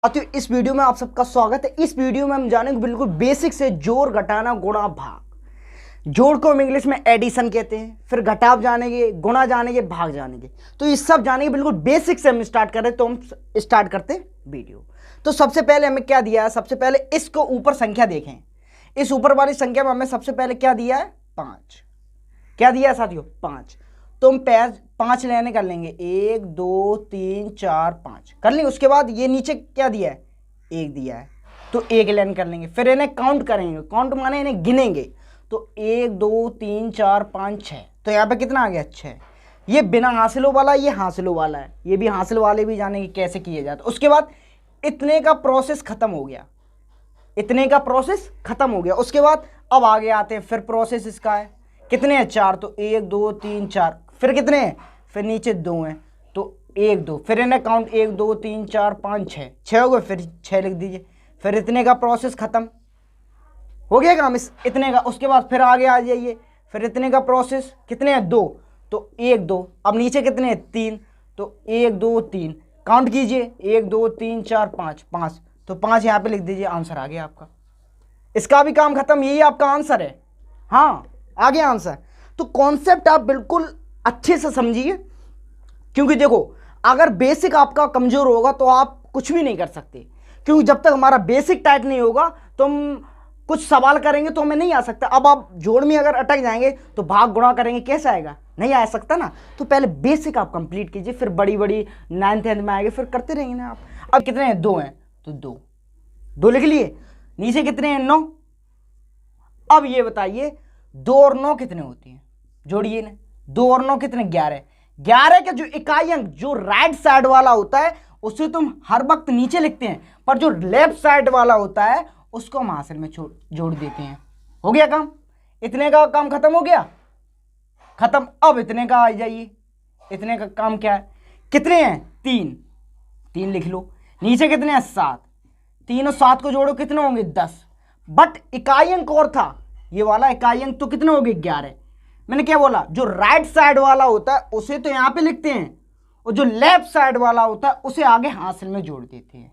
तो इस वीडियो में आप सबका स्वागत है। इस वीडियो में हम जानेंगे बिल्कुल बेसिक से जोड़, घटाना, गुणा, भाग। जोड़ को हम इंग्लिश में एडिशन कहते हैं, फिर घटाव जानेंगे, गुणा जानेंगे, भाग जानेंगे। तो ये सब जानेंगे बिल्कुल बेसिक से हम स्टार्ट कर रहे हैं। तो हम स्टार्ट करते हैं वीडियो। तो सबसे पहले हमें क्या दिया है, सबसे पहले इसको ऊपर संख्या देखें। इस ऊपर वाली संख्या में हमें सबसे पहले क्या दिया है, 5। क्या दिया है साथियों, 5। तो हम 5 लेने कर लेंगे, 1 2 3 4 5 कर लेंगे। उसके बाद ये नीचे क्या दिया है, 1 दिया है, तो 1 लेन कर लेंगे। फिर इन्हें काउंट करेंगे, काउंट माने इन्हें गिनेंगे। तो 1 2 3 4 5 6, तो यहाँ पे कितना आ गया, 6। ये बिना हासिलों वाला, ये हासिलों वाला है, ये भी हासिल वाले भी जानेंगे कैसे किए जाते। उसके बाद इतने का प्रोसेस खत्म हो गया, इतने का प्रोसेस खत्म हो गया। उसके बाद अब आगे आते हैं, फिर प्रोसेस इसका है, कितने हैं, 4। तो 1 2 3 4, फिर कितने हैं, फिर नीचे 2 हैं, तो 1 2, फिर इन्हें काउंट 1 2 3 4 5 6 हो गए, फिर 6 लिख दीजिए। फिर इतने का प्रोसेस खत्म हो गया काम इतने का। उसके बाद फिर आगे आ जाइए, फिर इतने का प्रोसेस, कितने हैं, 2। तो 1 2, अब नीचे कितने हैं, 3। तो 1 2 3 काउंट कीजिए, 1 2 3 4 5 5, तो 5 यहाँ पे लिख दीजिए। आंसर आ गया आपका, इसका भी काम खत्म। यही आपका आंसर है, हाँ आ गया आंसर। तो कॉन्सेप्ट आप बिल्कुल अच्छे से समझिए, क्योंकि देखो अगर बेसिक आपका कमजोर होगा तो आप कुछ भी नहीं कर सकते। क्योंकि जब तक हमारा बेसिक टाइट नहीं होगा तो हम कुछ सवाल करेंगे तो हमें नहीं आ सकता। अब आप जोड़ में अगर अटक जाएंगे तो भाग गुणा करेंगे, कैसे आएगा, नहीं आ सकता ना। तो पहले बेसिक आप कंप्लीट कीजिए, फिर बड़ी बड़ी 9th 10th में आएंगे, फिर करते रहेंगे ना आप। अब कितने हैं, 2 हैं, तो 2 लिख लिए। नीचे कितने हैं, 9। अब ये बताइए 2 और 9 कितने होती हैं, जोड़िए ना। 2 और 9 कितने, 11। 11 का जो इकाई अंक जो राइट साइड वाला होता है उसे तुम हर वक्त नीचे लिखते हैं, पर जो लेफ्ट साइड वाला होता है उसको हम हासिल में जोड़ देते हैं। हो गया काम, इतने का काम खत्म हो गया, खत्म। अब इतने का आ जाइए, इतने का काम क्या है, कितने हैं, 3 लिख लो। नीचे कितने हैं, 7। 3 और 7 को जोड़ो, कितने होंगे, 10। बट इकाई अंक और था, ये वाला इकाई अंक, तो कितने हो गए, 11। मैंने क्या बोला, जो राइट साइड वाला होता है उसे तो यहां पे लिखते हैं, और जो लेफ्ट साइड वाला होता है उसे आगे हासिल में जोड़ देते हैं।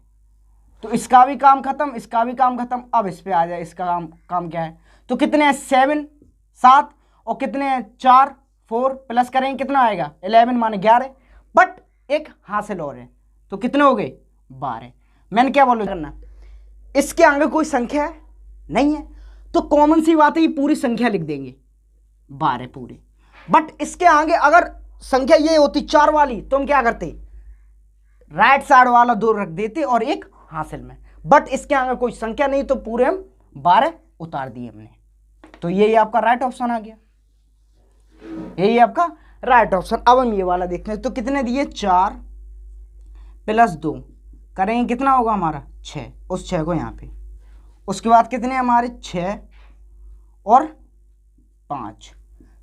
तो इसका भी काम खत्म, इसका भी काम खत्म। अब इस पे आ जाए, इसका काम क्या है, तो कितने हैं, 7 और कितने हैं, 4 4 प्लस करेंगे कितना आएगा, 11 माने 11। बट एक हासिल और है, तो कितने हो गए, 12। मैंने क्या बोला करना, इसके आगे कोई संख्या है, नहीं है, तो कॉमन सी बात है, ये पूरी संख्या लिख देंगे, 12 पूरे। बट इसके आगे अगर संख्या ये होती 4 वाली, तो हम क्या करते, राइट साइड वाला 2 रख देते और 1 हासिल में। बट इसके आगे कोई संख्या नहीं, तो पूरे हम 12 उतार दिए हमने। तो यही आपका राइट ऑप्शन आ गया, यही आपका राइट ऑप्शन। अब हम ये वाला देखते हैं, तो कितने दिए, 4 प्लस 2 करेंगे, कितना होगा हमारा, 6। उस 6 को यहाँ पे, उसके बाद कितने हमारे, 6 और 5,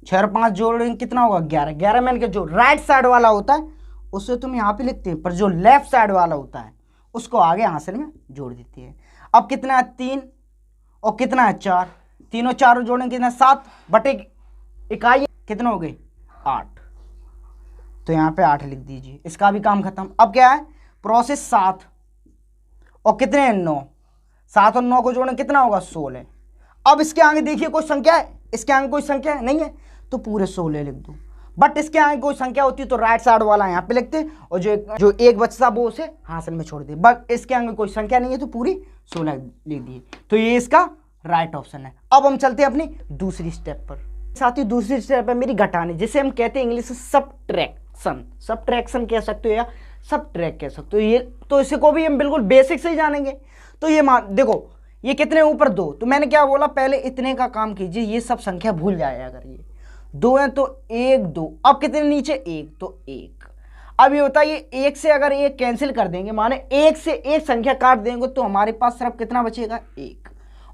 6 और 5 जोड़ेंगे, कितना होगा, 11। 11 मैंने के जो राइट साइड वाला होता है उसे तुम यहाँ पे लिखते हैं, पर जो लेफ्ट साइड वाला होता है उसको आगे हासिल में जोड़ देती है। अब कितना है, 3 और कितना है, 4। 3 और 4 जोड़ेंगे कितना, 7 बटे इकाई कितना हो गई, 8। तो यहाँ पे 8 लिख दीजिए, इसका भी काम खत्म। अब क्या है, प्रोसेस 7 और कितने हैं, 9। 7 और 9 को जोड़ें, कितना होगा, 16। अब इसके आगे देखिए कोई संख्या है, इसके आगे कोई संख्या नहीं है, तो पूरे 16 लिख दो। बट इसके आगे कोई संख्या होती तो राइट साइड वाला यहाँ पे लिखते, और जो एक बचता वो उसे हासिल में छोड़ दे। बट इसके आगे कोई संख्या नहीं है, तो पूरी 16 लिख दिए। तो ये इसका राइट ऑप्शन है। अब हम चलते हैं अपनी दूसरी स्टेप पर। साथियों दूसरी स्टेप है मेरी घटाने, जिसे हम कहते हैं इंग्लिश में सबट्रैक्शन। सबट्रैक्शन कह सकते हो या सबट्रैक कह सकते हो। ये तो इसे को भी हम बिल्कुल बेसिक से ही जानेंगे। तो ये देखो, ये कितने ऊपर, 2। तो मैंने क्या बोला, पहले इतने का काम कीजिए, ये सब संख्या भूल जाए। अगर ये 2 है तो 1 2, अब कितने नीचे, 1, तो 1। अब ये बताइए, 1 से अगर 1 कैंसिल कर देंगे, माने 1 से 1 संख्या काट देंगे, तो हमारे पास सिर्फ कितना बचेगा, 1।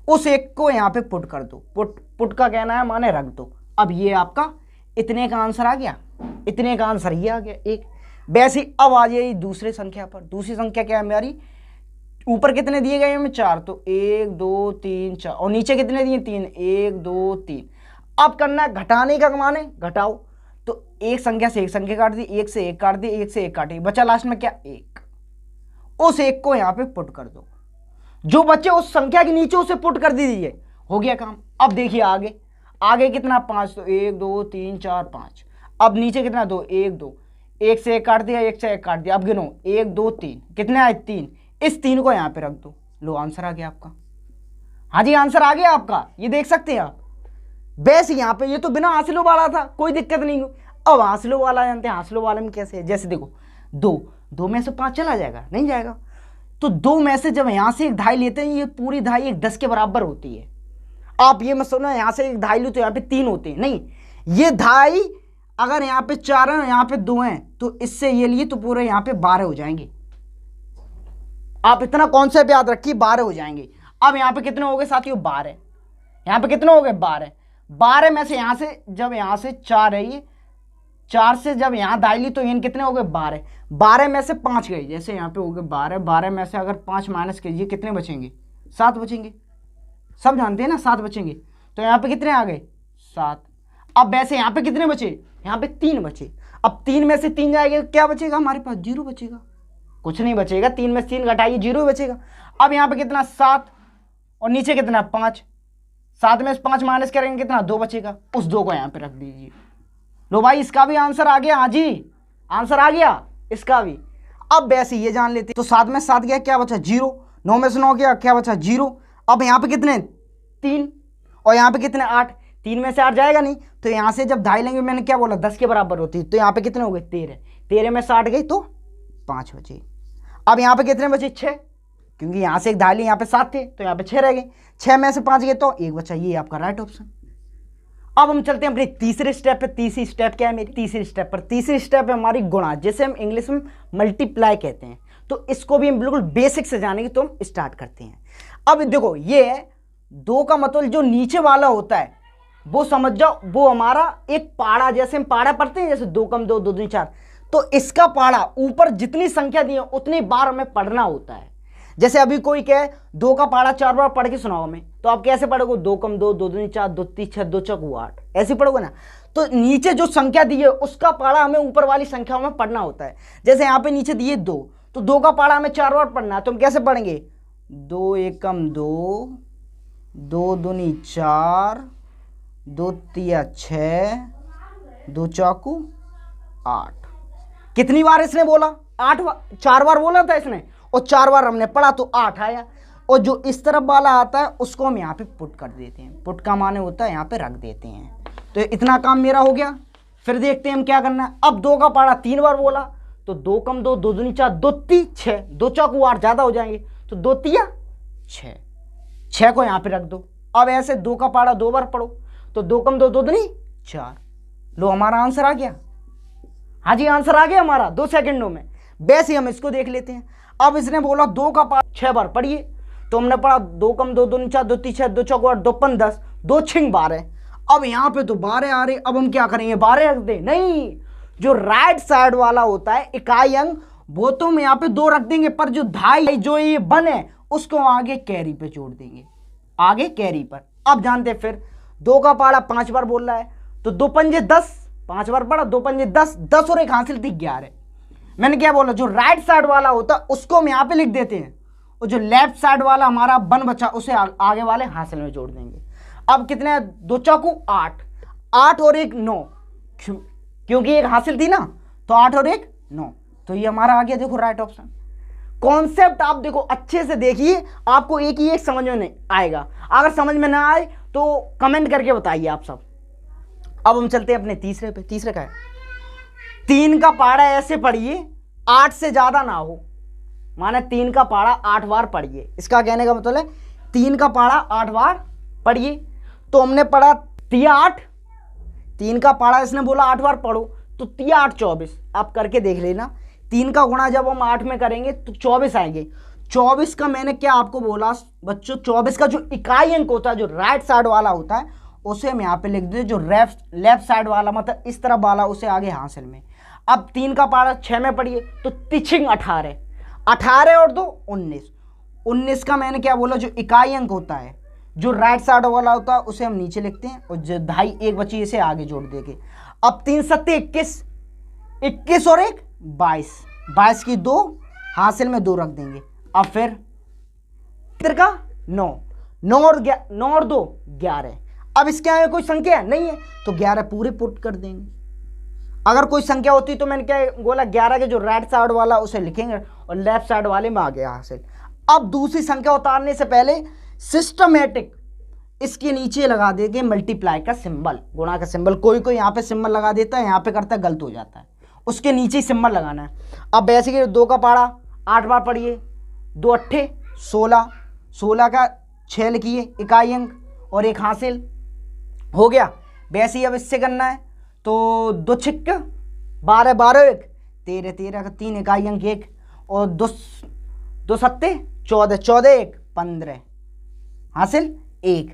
उस 1 को यहाँ पे पुट कर दो, पुट का कहना है माने रख दो। अब ये आपका इतने का आंसर आ गया, इतने का आंसर ये आ गया, 1। वैसे ही अब आ जाइए दूसरी संख्या पर। दूसरी संख्या क्या है हमारी, ऊपर कितने दिए गए हमें, 4, तो 1 2 3 4, और नीचे कितने दिए, 3, 1 2 3। अब करना है घटाने का, माने घटाओ, तो एक संख्या से एक संख्या काट दी, 1 से 1 काट दी, 1 से 1 काटी, बचा लास्ट में क्या, 1। उस एक को यहाँ पे पुट कर दो, जो बच्चे उस संख्या के नीचे उसे पुट कर दीजिए, हो गया काम। अब देखिए आगे, आगे कितना 5, तो 1 2 3 4 5। अब नीचे कितना 2, 1 2, 1 से 1 काट दिया, 1 से 1 काट दिया। अब गिनो 1 2 3, कितने आए 3। इस 3 को यहाँ पे रख दो, लो आंसर आ गया आपका। हाँ जी आंसर आ गया आपका, ये देख सकते हैं आप। वैसे यहाँ पे ये तो बिना हासिलों वाला था, कोई दिक्कत नहीं। अब हासिलों वाला जानते हैं, हासिलों वाले में कैसे है, जैसे देखो 2 में से 5 चला जाएगा, नहीं जाएगा। तो 2 में से जब यहाँ से एक धाई लेते हैं, ये पूरी धाई एक 10 के बराबर होती है। आप ये मत सोचना यहाँ से एक धाई लो तो यहाँ पे 3 होते हैं, नहीं। ये धाई अगर यहाँ पे 4 है, यहाँ पे 2 हैं, तो इससे ये लिए तो पूरे यहाँ पे 12 हो जाएंगे। आप इतना कॉन्सेप्ट याद रखिए, 12 हो जाएंगे। अब यहाँ पे कितने हो गए साथियों, 12। यहाँ पे कितने हो गए 12। 12 में से यहाँ से जब यहाँ से 4 है, ये 4 से जब यहाँ दाई ली तो इन कितने हो गए 12। 12 में से 5 गए, जैसे यहाँ पे हो गए 12। 12 में से अगर 5 माइनस कीजिए, कितने बचेंगे, 7 बचेंगे। सब जानते हैं ना 7 बचेंगे। तो यहाँ पे कितने आ गए 7। अब वैसे यहाँ पे कितने बचे, यहाँ पे 3 बचे। अब 3 में से 3 जाएंगे, क्या बचेगा हमारे पास, 0 बचेगा, कुछ नहीं बचेगा। 3 में से 3 घटाइए, 0 बचेगा। अब यहाँ पे कितना 7 और नीचे कितना 5। 7 में से 5 माइनस करेंगे, कितना 2 बचेगा। उस 2 को यहाँ पे रख दीजिए। लो भाई इसका भी आंसर आ गया, हाँ जी आंसर आ गया इसका भी। अब वैसे ये जान लेते, तो 7 में 7 गया, क्या बचा 0। 9 में से 9 गया, क्या बचा 0। अब यहाँ पे कितने 3 और यहाँ पे कितने 8। 3 में से 8 जाएगा नहीं, तो यहाँ से जब धाई लेंगे, मैंने क्या बोला 10 के बराबर होती है। तो यहाँ पे कितने हो गए 13। 13 में से 8 गई तो 5 बचे। अब यहाँ पे कितने बचे 6, क्योंकि यहाँ से एक धाई ली, यहाँ पे 7 थे तो यहाँ पे 6 रह गए। 6 में से 5 गए तो 1 बचा, ये आपका राइट ऑप्शन। अब हम चलते हैं अपने तीसरे स्टेप पे। तीसरी स्टेप क्या है मेरी, तीसरी स्टेप पर। तीसरी स्टेप है हमारी गुणा, जिसे हम इंग्लिश में मल्टीप्लाई कहते हैं। तो इसको भी हम बिल्कुल बेसिक से जानेंगे, तो हम स्टार्ट करते हैं। अब देखो ये है 2 का मतलब जो नीचे वाला होता है वो समझ जाओ, वो हमारा एक पाड़ा, जैसे हम पाड़ा पढ़ते हैं, जैसे 2 कम 2 2 दूनी 4। तो इसका पाड़ा ऊपर जितनी संख्या दी है उतनी बार हमें पढ़ना होता है। जैसे अभी कोई कहे 2 का पाड़ा 4 बार पढ़ के सुनाओ हमें, तो आप कैसे पढ़ोगे, 2 कम 2 2 दूनी 4 2 3 6 2 चौक 8, ऐसे पढ़ोगे ना। तो नीचे जो संख्या दी है उसका पाड़ा हमें ऊपर वाली संख्याओं में पढ़ना होता है। जैसे यहाँ पे नीचे दिए 2, तो 2 का पाड़ा हमें 4 बार पढ़ना है, तो हम कैसे पढ़ेंगे, 2 1 कम 2 2 दूनी 4 2 तिया 6 2 चौकू 8। कितनी बार इसने बोला, 8 बार, 4 बार बोला था इसने, और 4 बार हमने पढ़ा तो 8 आया। और जो इस तरफ वाला आता है उसको हम यहाँ पे पुट कर देते हैं। पुट का माने होता है यहाँ पे रख देते हैं। तो इतना काम मेरा हो गया। फिर देखते हैं हम क्या करना है। अब 2 का पाड़ा 3 बार बोला, तो 2 कम 2 2 दूनी 4 2 ती 6 2 चौकू 8, ज़्यादा हो जाएंगे, तो 2 तिया 6। 6 को यहाँ पे रख दो। अब ऐसे 2 का पाड़ा 2 बार पढ़ो, तो 2 कम 2 2 दूनी 4। लो हमारा आंसर आ गया, हाँ जी आंसर आ गया हमारा 2 सेकंडों में। वैसे हम इसको देख लेते हैं। अब इसने बोला 2 का पाड़ा 6 बार पढ़िए, तो हमने पढ़ा 2 कम 2 दूनी 4 2 3 6 2 चौक 8 2 5 10 2 छिंग 12। अब यहाँ पे तो 12 आ रहे, अब हम क्या करेंगे, 12 रख दे, नहीं। जो राइट साइड वाला होता है इकाई अंक, वो तो हम यहाँ पे 2 रख देंगे, पर जो धाई जो ये बने उसको आगे कैरी पे जोड़ देंगे, आगे कैरी पर। अब जानते फिर 2 का पाड़ा 5 बार बोल रहा है, तो 2 पंजे 10, 5 बार पढ़ा, 2 पंजे 10 10 और एक हासिल थी 11। मैंने क्या बोला, जो राइट साइड वाला होता है उसको हम यहाँ पे लिख देते हैं, और जो लेफ्ट साइड वाला हमारा बन बचा उसे आगे वाले हासिल में जोड़ देंगे। अब कितने, 2 चौकू 8, 8 और 1 9, क्योंकि एक हासिल थी ना, तो 8 और 1 9, तो ये हमारा आ गया। देखो राइट ऑप्शन। कॉन्सेप्ट आप देखो अच्छे से देखिए, आपको एक ही एक समझ में नहीं आएगा। अगर समझ में ना आए तो कमेंट करके बताइए आप सब। अब हम चलते हैं अपने तीसरे पे। तीसरे का है 3 का पाड़ा ऐसे पढ़िए 8 से ज्यादा ना हो, माने 3 का पाड़ा 8 बार पढ़िए। इसका कहने का मतलब है 3 का पाड़ा 8 बार पढ़िए। तो हमने पढ़ा तिया 8, 3 का पाड़ा इसने बोला 8 बार पढ़ो, तो तिया 8 24। आप करके देख लेना, 3 का गुणा जब हम 8 में करेंगे तो 24 आएंगे। 24 का मैंने क्या आपको बोला बच्चों, 24 का जो इकाई अंक होता है, जो राइट साइड वाला होता है, उसे हम यहाँ पे लिख देते, जो लेफ्ट साइड वाला मतलब इस तरफ वाला उसे आगे हासिल में। अब 3 का पाड़ा 6 में पढ़िए, तो तिछिंग 18, 18 और 2 19। 19 का मैंने क्या बोला, जो इकाई अंक होता है, जो राइट साइड वाला होता है, उसे हम नीचे लिखते हैं, और जो धाई 1 बची इसे आगे जोड़ देंगे। अब 3 सत्ते 21, 21 और 1 22, 22 की 2 हासिल में 2 रख देंगे। अब फिर का 9, 9 और 2 11। अब इसके आगे कोई संख्या नहीं है तो 11 पूरे पुट कर देंगे। अगर कोई संख्या होती तो मैंने क्या बोला, 11 के जो राइट साइड वाला उसे लिखेंगे और लेफ्ट साइड वाले में आ गया हासिल। अब दूसरी संख्या उतारने से पहले सिस्टमेटिक इसके नीचे लगा देंगे मल्टीप्लाई का सिंबल, गुणा का सिंबल। कोई कोई यहाँ पे सिंबल लगा देता है, यहाँ पे करता है, गलत हो जाता है, उसके नीचे ही सिंबल लगाना है। अब वैसे कि 2 का पारा 8 बार पढ़िए, 2 अट्ठे 16, 16 का 6 लिखिए इकाई अंक और 1 हासिल हो गया। वैसे ही अब इससे करना है तो 2 छिक्क 12, 12 1 13, 13 का 3 इकाई अंक 1 और 2 सत्ते 14, 14 1 15 हासिल 1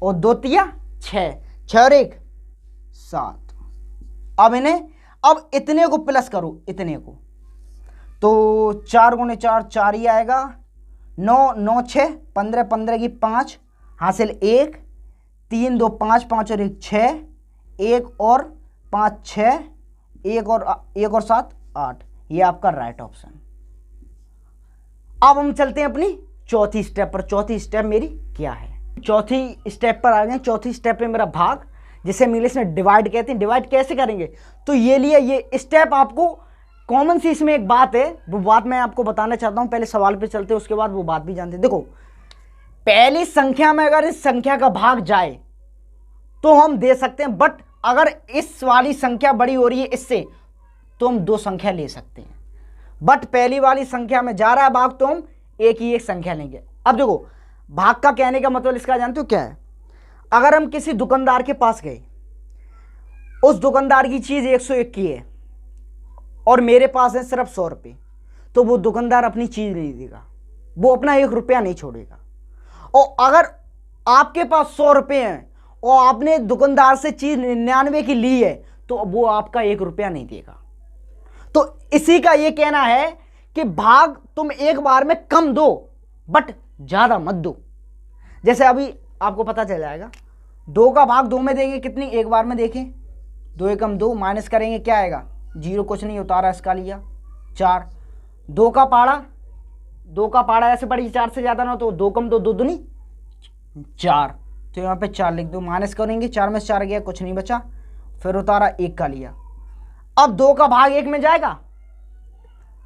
और 2 तिया 6, 6 और 1 7। अब इन्हें अब इतने को प्लस करो, इतने को तो 4 गुणे 4 4 ही आएगा, 9 9 6 15 15 की 5 हासिल 1 3 2 5 5 और 1 6 1 और 5 6 1 और 7 8। ये आपका राइट ऑप्शन। अब हम चलते हैं अपनी चौथी स्टेप पर। चौथी स्टेप मेरी क्या है? चौथी स्टेप पर आ गए। चौथी स्टेप पे मेरा भाग, जिसे इंग्लिश में डिवाइड कहते हैं। डिवाइड कैसे करेंगे तो ये लिए ये स्टेप आपको कॉमन सी इसमें एक बात है, वो बात मैं आपको बताना चाहता हूं। पहले सवाल पे चलते हैं, उसके बाद वो बात भी जानते हैं। देखो, पहली संख्या में अगर इस संख्या का भाग जाए तो हम दे सकते हैं, बट अगर इस वाली संख्या बड़ी हो रही है इससे तो हम 2 संख्या ले सकते हैं। बट पहली वाली संख्या में जा रहा है भाग तो हम एक ही एक संख्या लेंगे। अब देखो, भाग का कहने का मतलब इसका जानते हो क्या है? अगर हम किसी दुकानदार के पास गए, उस दुकानदार की चीज 101 की है और मेरे पास है सिर्फ 100 रुपये, तो वो दुकानदार अपनी चीज नहीं देगा, वो अपना 1 रुपया नहीं छोड़ेगा। और अगर आपके पास 100 रुपये हैं और आपने दुकानदार से चीज 99 की ली है तो वो आपका 1 रुपया नहीं देगा। तो इसी का ये कहना है कि भाग तुम एक बार में कम दो बट ज्यादा मत दो। जैसे अभी आपको पता चल जाएगा, 2 का भाग 2 में देंगे कितनी, एक बार में देखें, 2 एकम 2 माइनस करेंगे क्या आएगा, 0, कुछ नहीं उतारा इसका लिया 4। 2 का पाड़ा ऐसे पड़ी 4 से ज्यादा ना, तो 2 कम 2 2 दूनी 4, तो यहाँ पे 4 लिख दो, माइनस करेंगे 4 में से 4 गया, कुछ नहीं बचा, फिर उतारा 1 का लिया। अब 2 का भाग 1 में जाएगा,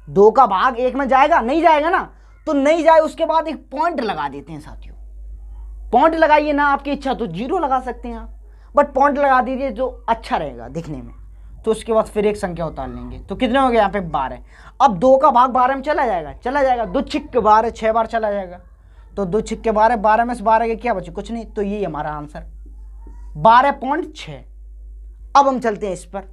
2 का भाग 1 में जाएगा, नहीं जाएगा ना, तो नहीं जाए उसके बाद एक पॉइंट लगा देते हैं साथियों। पॉइंट लगाइए ना, आपकी इच्छा तो 0 लगा सकते हैं आप, बट पॉइंट लगा दीजिए जो अच्छा रहेगा दिखने में। तो उसके बाद फिर एक संख्या उतार लेंगे, तो कितने हो गए यहाँ पे 12। अब 2 का भाग 12 में चला जाएगा 2 छिक्के 12 6 बार चला जाएगा, तो 2 छिक्के 12, 12 में से 12 के क्या बचे, कुछ नहीं, तो ये हमारा आंसर 12.6। अब हम चलते हैं इस पर।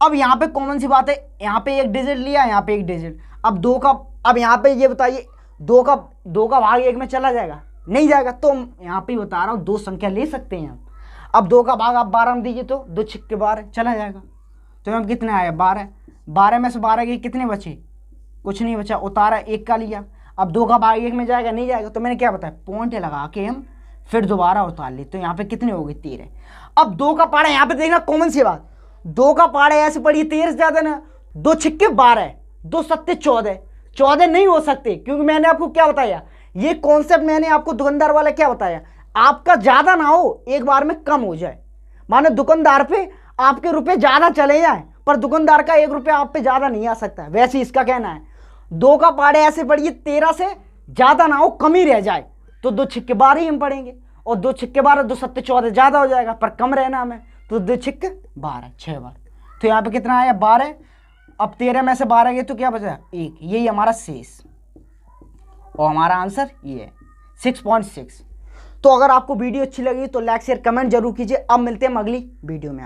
अब यहाँ पे कॉमन सी बात है, यहाँ पे एक डिजिट लिया, यहाँ पे एक डिजिट। अब 2 का, अब यहाँ पे ये बताइए 2 का भाग 1 में चला जाएगा, नहीं जाएगा, तो यहाँ पे बता रहा हूँ 2 संख्या ले सकते हैं हम। अब 2 का भाग आप 12 में दीजिए तो 2 छिक्के 12 चला जाएगा, तो यहाँ कितने आया 12। 12 में से 12 के कितने बचे, कुछ नहीं बचा, उतारा 1 का लिया। अब 2 का भाग 1 में जाएगा, नहीं जाएगा, तो मैंने क्या बताया, पॉइंट लगा के हम फिर दोबारा उतार ले, तो यहाँ पे कितने हो गए 13। अब 2 का पारा यहाँ पे देखना, कॉमन सी बात, 2 का पारा ऐसे पड़ी 13 से ज्यादा ना, 2 छिक्के 12 2 सत्ते 14 14 नहीं हो सकते, क्योंकि मैंने आपको क्या बताया, ये कॉन्सेप्ट मैंने आपको दुकानदार वाला क्या बताया, आपका ज्यादा ना हो, एक बार में कम हो जाए। माने दुकानदार पे आपके रुपए ज्यादा चले जाए पर दुकानदार का 1 रुपया आप पे ज्यादा नहीं आ सकता। वैसे इसका कहना है 2 का पाड़े ऐसे पढ़िए 13 से ज्यादा ना हो, कम ही रह जाए, तो 2 छिक्के 12 ही हम पढ़ेंगे, और 2 छिक्के 12 2 सत्ते 14 ज्यादा हो जाएगा पर कम रहना हमें, तो 2 छिक्के 12 6 बार, तो यहाँ पे कितना आया 12। अब 13 में से 12 गए तो क्या बचा 1, यही हमारा शेष, और हमारा आंसर ये है 6.6। तो अगर आपको वीडियो अच्छी लगी तो लाइक शेयर कमेंट जरूर कीजिए। अब मिलते हैं अगली वीडियो में।